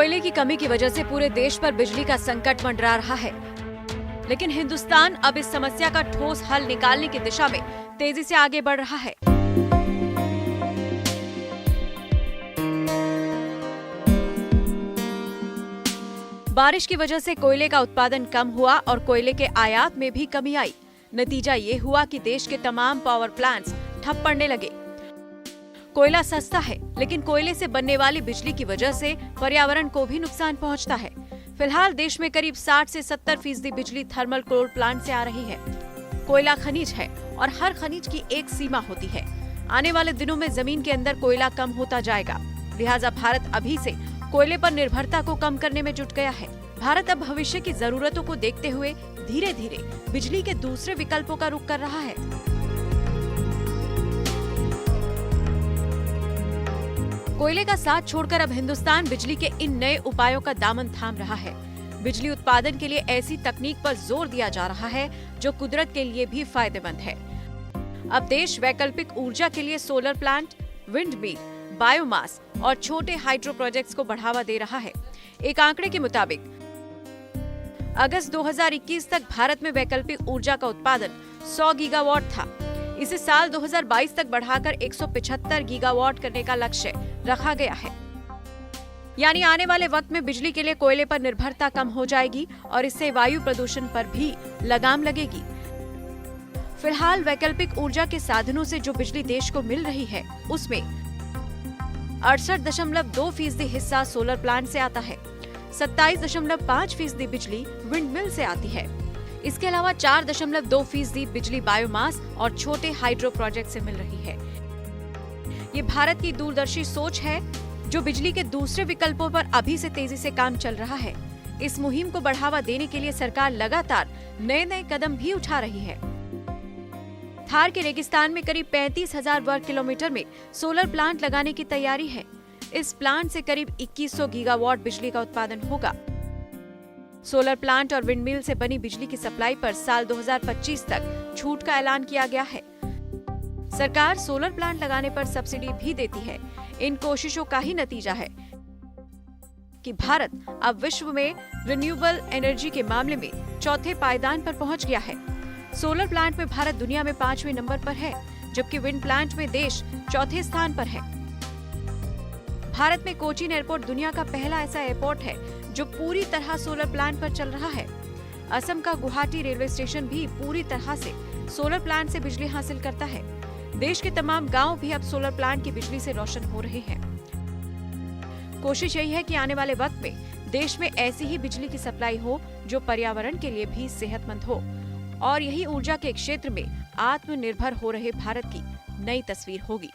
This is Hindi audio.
कोयले की कमी की वजह से पूरे देश पर बिजली का संकट मंडरा रहा है, लेकिन हिंदुस्तान अब इस समस्या का ठोस हल निकालने की दिशा में तेजी से आगे बढ़ रहा है। बारिश की वजह से कोयले का उत्पादन कम हुआ और कोयले के आयात में भी कमी आई। नतीजा ये हुआ कि देश के तमाम पावर प्लांट्स ठप पड़ने लगे। कोयला सस्ता है, लेकिन कोयले से बनने वाली बिजली की वजह से पर्यावरण को भी नुकसान पहुंचता है। फिलहाल देश में करीब 60 से 70% बिजली थर्मल कोल प्लांट से आ रही है। कोयला खनिज है और हर खनिज की एक सीमा होती है। आने वाले दिनों में जमीन के अंदर कोयला कम होता जाएगा, लिहाजा भारत अभी से कोयले पर निर्भरता को कम करने में जुट गया है। भारत अब भविष्य की जरूरतों को देखते हुए धीरे धीरे बिजली के दूसरे विकल्पों का रुख कर रहा है। कोयले का साथ छोड़कर अब हिंदुस्तान बिजली के इन नए उपायों का दामन थाम रहा है। बिजली उत्पादन के लिए ऐसी तकनीक पर जोर दिया जा रहा है जो कुदरत के लिए भी फायदेमंद है। अब देश वैकल्पिक ऊर्जा के लिए solar plant, wind mill, biomass और छोटे हाइड्रो प्रोजेक्ट्स को बढ़ावा दे रहा है। एक आंकड़े के मुताबिक अगस्त 2021 तक भारत में वैकल्पिक ऊर्जा का उत्पादन 100 गीगावाट था। इसे साल 2022 तक बढ़ाकर 175 गीगावाट करने का लक्ष्य रखा गया है। यानी आने वाले वक्त में बिजली के लिए कोयले पर निर्भरता कम हो जाएगी और इससे वायु प्रदूषण पर भी लगाम लगेगी। फिलहाल वैकल्पिक ऊर्जा के साधनों से जो बिजली देश को मिल रही है, उसमें 68.2% हिस्सा सोलर प्लांट से आता है। 27.5% बिजली विंड मिल से आती है। इसके अलावा 4.2% बिजली बायोमास और छोटे हाइड्रो प्रोजेक्ट से मिल रही है। ये भारत की दूरदर्शी सोच है, जो बिजली के दूसरे विकल्पों पर अभी से तेजी से काम चल रहा है। इस मुहिम को बढ़ावा देने के लिए सरकार लगातार नए कदम भी उठा रही है। थार के रेगिस्तान में करीब 35,000 वर्ग किलोमीटर में सोलर प्लांट लगाने की तैयारी है। इस प्लांट से करीब 2100 गीगावाट बिजली का उत्पादन होगा। सोलर प्लांट और विंड मिल से बनी बिजली की सप्लाई पर साल 2025 तक छूट का ऐलान किया गया है। सरकार सोलर प्लांट लगाने पर सब्सिडी भी देती है। इन कोशिशों का ही नतीजा है कि भारत अब विश्व में रिन्यूएबल एनर्जी के मामले में चौथे पायदान पर पहुंच गया है। सोलर प्लांट में भारत दुनिया में 5वें नंबर पर है, जबकि विंड प्लांट में देश चौथे स्थान पर है। भारत में कोचीन एयरपोर्ट दुनिया का पहला ऐसा एयरपोर्ट है जो पूरी तरह सोलर प्लांट पर चल रहा है। असम का गुवाहाटी रेलवे स्टेशन भी पूरी तरह से सोलर प्लांट से बिजली हासिल करता है। देश के तमाम गांव भी अब सोलर प्लांट की बिजली से रोशन हो रहे हैं। कोशिश यही है कि आने वाले वक्त में देश में ऐसी ही बिजली की सप्लाई हो जो पर्यावरण के लिए भी सेहतमंद हो, और यही ऊर्जा के क्षेत्र में आत्मनिर्भर हो रहे भारत की नई तस्वीर होगी।